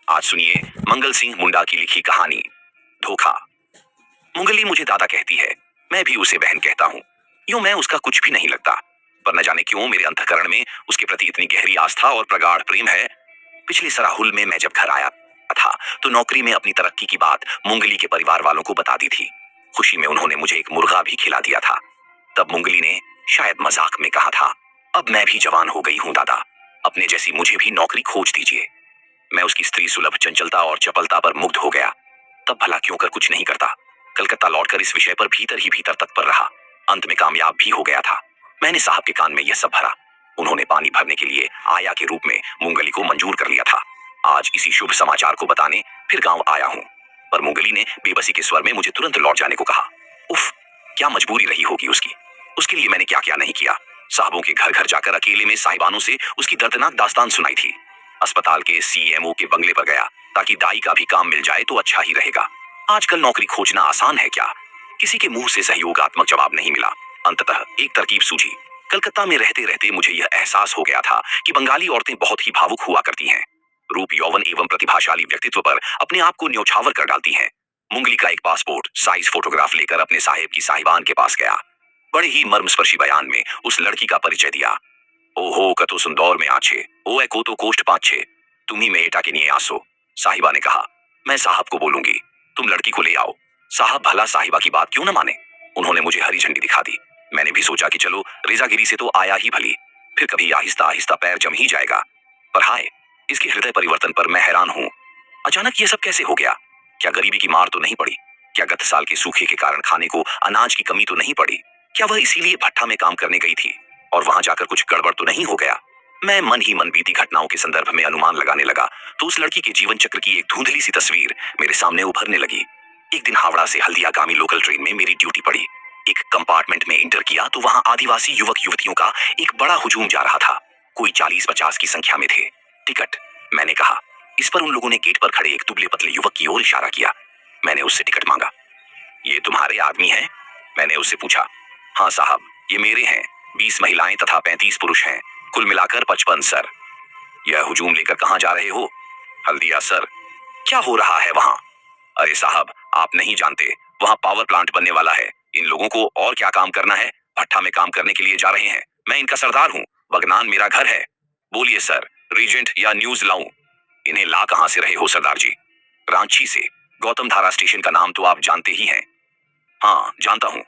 आज सुनिए मंगल सिंह मुंडा की लिखी कहानी धोखा। मुंगली मुझे दादा कहती है, मैं भी उसे बहन कहता हूँ। यूं मैं उसका कुछ भी नहीं लगता, पर न जाने क्यों मेरे अंतःकरण में उसके प्रति इतनी गहरी आस्था और प्रगाढ़ प्रेम है। पिछले सराहुल में मैं जब घर आया था तो नौकरी में अपनी तरक्की की बात मुंगली के परिवार वालों को बता दी थी। खुशी में उन्होंने मुझे एक मुर्गा भी खिला दिया था। तब मुंगली ने शायद मजाक में कहा था, अब मैं भी जवान हो गई हूँ दादा, अपने जैसी मुझे भी नौकरी खोज दीजिए। मैं उसकी स्त्री सुलभ चंचलता और चपलता पर मुग्ध हो गया। तब भला क्यों कर कुछ नहीं करता। कलकत्ता लौटकर इस विषय पर भीतर ही भीतर तत्पर रहा। अंत में कामयाब भी हो गया था। मैंने साहब के कान में यह सब भरा। उन्होंने पानी भरने के लिए आया के रूप में मुंगली को मंजूर कर लिया था। आज इसी शुभ समाचार को बताने फिर गांव आया हूँ, पर मुंगली ने बेबसी के स्वर में मुझे तुरंत लौट जाने को कहा। उफ, क्या मजबूरी रही होगी उसकी। उसके लिए मैंने क्या क्या नहीं किया। साहबों के घर घर जाकर अकेले में साहिबानों से उसकी दर्दनाक दास्तान सुनाई थी। अस्पताल के सीएमओ के बंगले पर गया ताकि दाई का भी काम मिल जाए तो अच्छा ही रहेगा। आजकल नौकरी खोजना आसान है क्या। किसी के मुंह से सहयोगात्मक जवाब नहीं मिला। अंततः एक तरकीब सूझी। कलकत्ता में रहते रहते मुझे यह एहसास हो गया था कि बंगाली औरतें बहुत ही भावुक हुआ करती हैं। रूप यौवन एवं प्रतिभाशाली व्यक्तित्व पर अपने आप को न्यौछावर कर डालती हैं। मुंगली का एक पासपोर्ट साइज फोटोग्राफ लेकर अपने साहेब की साहिबान के पास गया। बड़े ही मर्मस्पर्शी बयान में उस लड़की का परिचय दिया। ओहो कतो सुंदौर में आछे, ओ ए को तो कोष्ठ पाछे, तुम्ही में एटा के लिए आसो। साहिबा ने कहा, मैं साहब को बोलूंगी, तुम लड़की को ले आओ। साहब भला साहिबा की बात क्यों न माने। उन्होंने मुझे हरी झंडी दिखा दी। मैंने भी सोचा कि चलो रेजागिरी से तो आया ही भली, फिर कभी आहिस्ता आहिस्ता पैर जम ही जाएगा। पर हाय, इसके हृदय परिवर्तन पर मैं हैरान हूँ। अचानक ये सब कैसे हो गया। क्या गरीबी की मार तो नहीं पड़ी। क्या गत साल के सूखे के कारण खाने को अनाज की कमी तो नहीं पड़ी। क्या वह इसीलिए भट्ठा में काम करने गई थी और वहां जाकर कुछ गड़बड़ तो नहीं हो गया। मैं मन ही मन बीती घटनाओं के संदर्भ में अनुमान लगाने लगा तो उस लड़की के जीवन चक्र की एक धुंधली सी तस्वीर मेरे सामने उभरने लगी। एक दिन हावड़ा से हल्दियागामी लोकल ट्रेन में मेरी ड्यूटी पड़ी। एक कंपार्टमेंट में इंटर किया तो वहां आदिवासी युवक युवतियों का एक बड़ा हुजूम जा रहा था। कोई 40-50 की संख्या में थे। टिकट, मैंने कहा। इस पर उन लोगों ने गेट पर खड़े एक दुबले पतले युवक की ओर इशारा किया। मैंने उससे टिकट मांगा। ये तुम्हारे आदमी हैं? मैंने उससे पूछा। हाँ साहब, ये मेरे हैं। 20 महिलाएं तथा 35 पुरुष हैं, कुल मिलाकर 55 सर। यह हुजूम लेकर कहाँ जा रहे हो? हल्दिया सर। क्या हो रहा है वहाँ? अरे साहब, आप नहीं जानते, वहाँ पावर प्लांट बनने वाला है। इन लोगों को और क्या काम करना है, भट्ठा में काम करने के लिए जा रहे हैं। मैं इनका सरदार हूँ, बगनान मेरा घर है। बोलिए सर, रीजेंट या न्यूज लाऊं? इन्हें ला कहाँ से रहे हो सरदार जी? रांची से। गौतम धारा स्टेशन का नाम तो आप जानते ही हैं। हाँ जानता हूँ।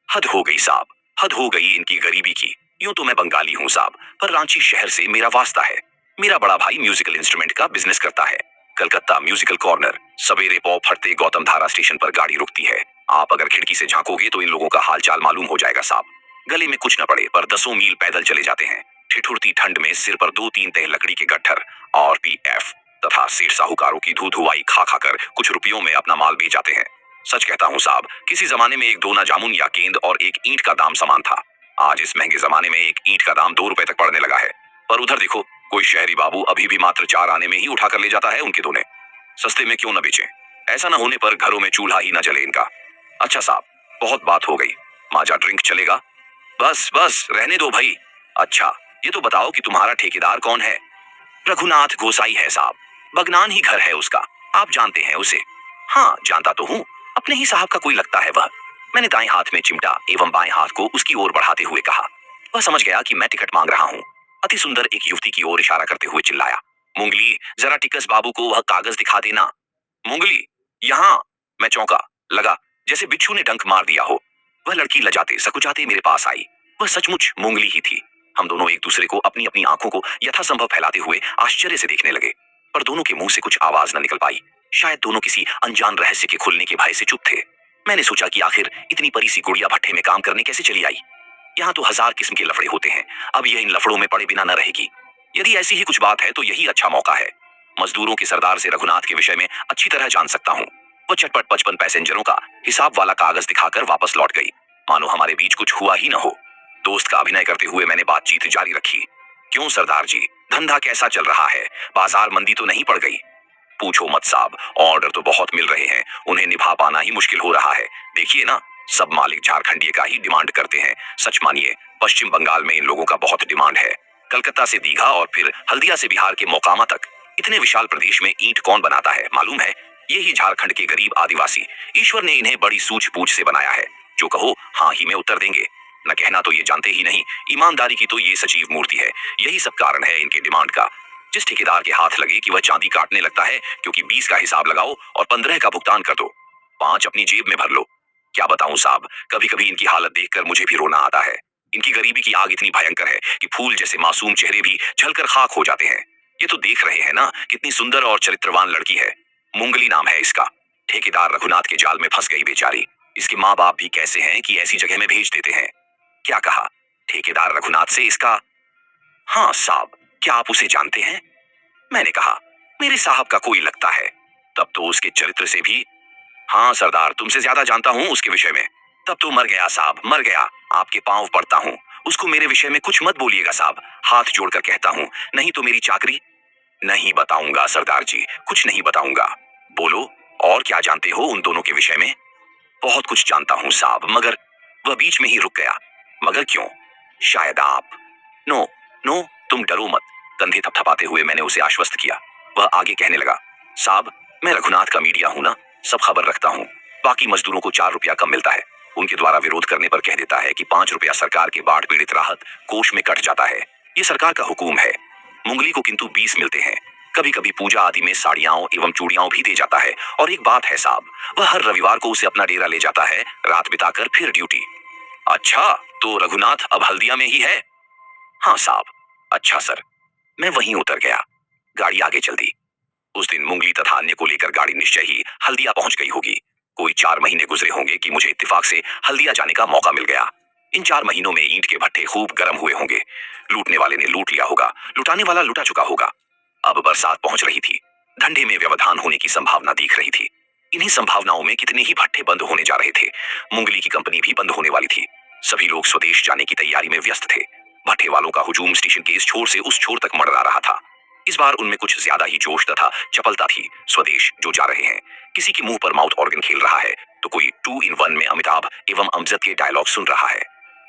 हद हो गई साहब, हद हो गई इनकी गरीबी की। यूं तो मैं बंगाली हूँ साहब, पर रांची शहर से मेरा वास्ता है। मेरा बड़ा भाई म्यूजिकल इंस्ट्रूमेंट का बिजनेस करता है। Calcutta musical corner. सवेरे पौ फटते गौतम धारा स्टेशन पर गाड़ी रुकती है। आप अगर खिड़की से झांकोगे तो इन लोगों का हालचाल मालूम हो जाएगा साहब। गले में कुछ न पड़े पर 10 मील पैदल चले जाते हैं। ठिठुरती ठंड में सिर पर 2-3 तह लकड़ी के गट्ठर और पीएफ तथा सेठ साहूकारों की धू धुआई खा खाकर कुछ रुपयों में अपना माल बेच जाते हैं। सच कहता हूँ साहब, किसी जमाने में एक दोना जामुन या गेंद और एक ईंट का दाम समान था। आज इस महंगे जमाने में एक ईंट का दाम 2 रुपए तक पड़ने लगा है। पर उधर देखो, कोई शहरी बाबू अभी भी मात्र 4 आने में ही उठा कर ले जाता है उनके दोने। सस्ते में क्यों न बेचे। ऐसा न होने पर घरों में चूल्हा ही न जले इनका। अच्छा साहब, बहुत बात हो गई। माजा ड्रिंक चलेगा? बस बस रहने दो भाई। अच्छा, ये तो बताओ कि तुम्हारा ठेकेदार कौन है? रघुनाथ गोसाई है साहब, बगनान ही घर है उसका। आप जानते हैं उसे? हाँ जानता तो हूँ, अपने ही साहब का कोई लगता है वह। मैंने दाएं हाथ में चिमटा एवं बाएं हाथ को उसकी ओर बढ़ाते हुए कहा। वह समझ गया कि मैं टिकट मांग रहा हूँ। अति सुंदर एक युवती की ओर इशारा करते हुए चिल्लाया, मुंगली जरा टिकस बाबू को वह कागज दिखा देना। मुंगली, यहाँ। मैं चौंका, लगा जैसे बिच्छू ने डंक मार दिया हो। वह लड़की लजाते सकुचाते मेरे पास आई। वह सचमुच मुंगली ही थी। हम दोनों एक दूसरे को अपनी अपनी आंखों को यथासंभव फैलाते हुए आश्चर्य से देखने लगे, पर दोनों के मुंह से कुछ आवाज न निकल पाई। शायद दोनों किसी अनजान रहस्य के खुलने के भय से चुप थे। मैंने सोचा कि आखिर इतनी परी सी गुड़िया भट्ठे में काम करने कैसे चली आई। यहाँ तो 1000 किस्म के लफड़े होते हैं, अब यह इन लफड़ों में पड़े बिना न रहेगी। यदि ऐसी ही कुछ बात है तो यही अच्छा मौका है। मजदूरों के सरदार से रघुनाथ के विषय में अच्छी तरह जान सकता हूँ। वह चटपट 55 पैसेंजरों का हिसाब वाला कागज दिखाकर वापस लौट गई, मानो हमारे बीच कुछ हुआ ही न हो। दोस्त का अभिनय करते हुए मैंने बातचीत जारी रखी। क्यों सरदार जी, धंधा कैसा चल रहा है? बाजार मंदी तो नहीं पड़ गई? पूछो मत साहब, ऑर्डर तो बहुत मिल रहे हैं, उन्हें निभा पाना ही मुश्किल हो रहा है। देखिए ना, सब मालिक झारखंडीय का ही डिमांड करते हैं। सच मानिए, पश्चिम बंगाल में इन लोगों का बहुत डिमांड है। कलकत्ता से दीघा और फिर हल्दिया से बिहार के मोकामा तक। इतने विशाल प्रदेश में ईंट कौन बनाता है मालूम है? यही झारखंड के गरीब आदिवासी। ईश्वर ने इन्हें बड़ी सूझबूझ से बनाया है। जो कहो हाँ ही में उत्तर देंगे, न कहना तो ये जानते ही नहीं। ईमानदारी की तो ये सजीव मूर्ति है। यही सब कारण है इनके डिमांड का। जिस ठेकेदार के हाथ लगे कि वह चांदी काटने लगता है, क्योंकि 20 का हिसाब लगाओ और 15 का भुगतान कर दो, 5 अपनी जेब में भर लो। क्या बताऊं साहब, कभी कभी इनकी हालत देखकर मुझे भी रोना आता है। इनकी गरीबी की आग इतनी भयंकर है कि फूल जैसे मासूम चेहरे भी जलकर खाक हो जाते हैं। ये तो देख रहे हैं ना, कितनी सुंदर और चरित्रवान लड़की है। मुंगली नाम है इसका। ठेकेदार रघुनाथ के जाल में फंस गई बेचारी। इसके माँ बाप भी कैसे हैं कि ऐसी जगह में भेज देते हैं। क्या कहा? ठेकेदार रघुनाथ से इसका? हाँ साहब, क्या आप उसे जानते हैं? मैंने कहा, मेरे साहब का कोई लगता है। तब तो उसके चरित्र से भी। हाँ सरदार, तुमसे ज्यादा जानता हूँ उसके विषय में। तब तो मर गया साहब, मर गया। आपके पांव पड़ता हूँ, उसको मेरे विषय में कुछ मत बोलिएगा साहब, हाथ जोड़कर कहता हूँ, नहीं तो मेरी चाकरी। नहीं बताऊंगा सरदार जी, कुछ नहीं बताऊंगा। बोलो, और क्या जानते हो उन दोनों के विषय में? बहुत कुछ जानता हूँ साहब, मगर। वह बीच में ही रुक गया। मगर क्यों? शायद आप। नो नो, तुम डरो मत। कंधे थपथपाते हुए मैंने उसे आश्वस्त किया। वह आगे कहने लगा, साहब, मैं रघुनाथ का मीडिया हूं ना, सब खबर रखता हूं। बाकी मजदूरों को 4 रुपया कम मिलता है। उनके द्वारा विरोध करने पर कह देता है कि 5 रुपया सरकार के बाढ़ पीड़ित राहत कोष में कट जाता है। ये सरकार का हुकूम है। मुंगली को किंतु 20 मिलते हैं। कभी कभी पूजा आदि में साड़ियां एवं चूड़ियां भी दे जाता है। और एक बात है साहब, वह हर रविवार को उसे अपना डेरा ले जाता है, रात बिताकर फिर ड्यूटी। अच्छा, तो रघुनाथ अब हल्दिया में ही है? हाँ साहब। अच्छा सर। मैं वहीं उतर गया। गाड़ी आगे चल दी। उस दिन मुंगली तथा अन्य को लेकर गाड़ी निश्चय ही हल्दिया पहुंच गई होगी। कोई 4 महीने गुजरे होंगे कि मुझे इत्तेफाक से हल्दिया जाने का मौका मिल गया। इन 4 महीनों में ईंट के भट्ठे खूब गर्म हुए होंगे। लूटने वाले ने लूट लिया होगा, लुटाने वाला लुटा चुका होगा। अब बरसात पहुंच रही थी। धंधे में व्यवधान होने की संभावना दिख रही थी। इन्हीं संभावनाओं में कितने ही भट्ठे बंद होने जा रहे थे। मुंगली की कंपनी भी बंद होने वाली थी। सभी लोग स्वदेश जाने की तैयारी में व्यस्त थे। भट्ठे वालों का हुजूम स्टेशन के इस छोर से उस छोर तक मंडरा रहा था। इस बार उनमें कुछ ज्यादा ही जोश तथा चपलता थी। स्वदेश जो जा रहे हैं। किसी के मुंह पर माउथ ऑर्गन खेल रहा है, तो कोई 2 in 1 में अमिताभ एवं अमजद के डायलॉग सुन रहा है।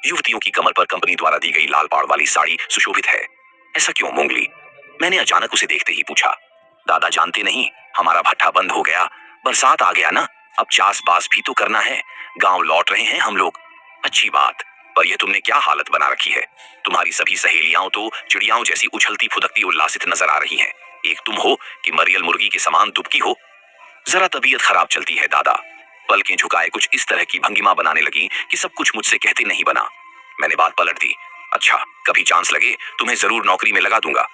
युवतियों की कमर पर कंपनी द्वारा दी गई लाल पाड़ वाली साड़ी सुशोभित है। ऐसा क्यों मुंगली? मैंने अचानक उसे देखते ही पूछा। दादा जानते नहीं, हमारा भट्ठा बंद हो गया। बरसात आ गया ना, अब चास बास भी तो करना है। गांव लौट रहे हैं हम लोग। अच्छी बात, पर यह तुमने क्या हालत बना रखी है? तुम्हारी सभी सहेलियां तो चिड़ियाओं जैसी उछलती फुदकती उल्लासित नजर आ रही हैं। एक तुम हो कि मरियल मुर्गी के समान दुबकी हो। जरा तबीयत खराब चलती है दादा। पलकें झुकाए कुछ इस तरह की भंगिमा बनाने लगी कि सब कुछ मुझसे कहते नहीं बना। मैंने बात पलट दी। अच्छा, कभी चांस लगे तुम्हें जरूर नौकरी में लगा दूंगा।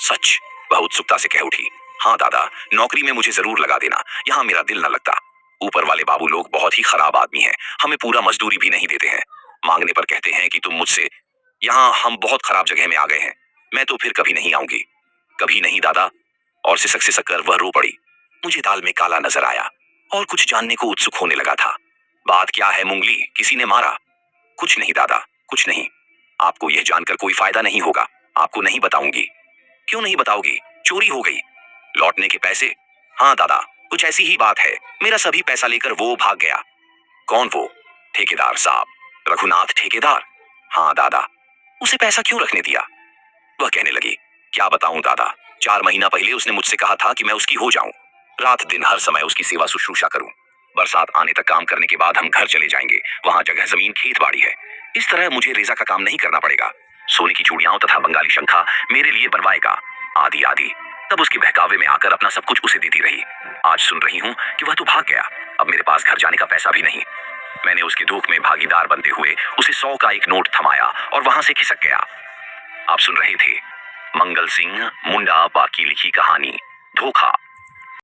सच? वह उत्सुकता से कह उठी। हाँ दादा, नौकरी में मुझे जरूर लगा देना, यहाँ मेरा दिल न लगता। ऊपर वाले बाबू लोग बहुत ही खराब आदमी हैं, हमें पूरा मजदूरी भी नहीं देते हैं। मांगने पर कहते हैं कि तुम मुझसे, यहाँ हम बहुत खराब जगह में आ गए हैं, मैं तो फिर कभी नहीं आऊंगी। कभी नहीं दादा। और सिसक सिसक कर वह रो पड़ी। मुझे दाल में काला नजर आया और कुछ जानने को उत्सुक होने लगा था। बात क्या है मुंगली, किसी ने मारा? कुछ नहीं दादा, कुछ नहीं। आपको यह जानकर कोई फायदा नहीं होगा, आपको नहीं बताऊंगी। क्यों नहीं बताओगी? चोरी हो गई। लौटने के पैसे? हाँ दादा, कुछ ऐसी ही बात है। मेरा सभी पैसा लेकर वो भाग गया। कौन वो? ठेकेदार साहब। रघुनाथ ठेकेदार? हाँ दादा। उसे पैसा क्यों रखने दिया? वह कहने लगी, क्या बताऊं दादा, 4 महीना पहले उसने मुझसे कहा था कि मैं उसकी हो जाऊं, रात दिन हर समय उसकी सेवा शुश्रूषा करूं। बरसात आने तक काम करने के बाद हम घर चले जाएंगे, वहां जगह जमीन खेत बाड़ी है। इस तरह मुझे रेजा का काम नहीं करना पड़ेगा। सोने की चूड़ियां तथा बंगाली शंखा मेरे लिए बनवाएगा, आदि आदि। तब उसके बहकावे में आकर अपना सब कुछ उसे देती रही। आज सुन रही हूं कि वह तो भाग गया। अब मेरे पास घर जाने का पैसा भी नहीं। मैंने उसके दुख में भागीदार बनते हुए उसे 100 का एक नोट थमाया और वहां से खिसक गया। आप सुन रहे थे मंगल सिंह मुंडा की लिखी कहानी धोखा।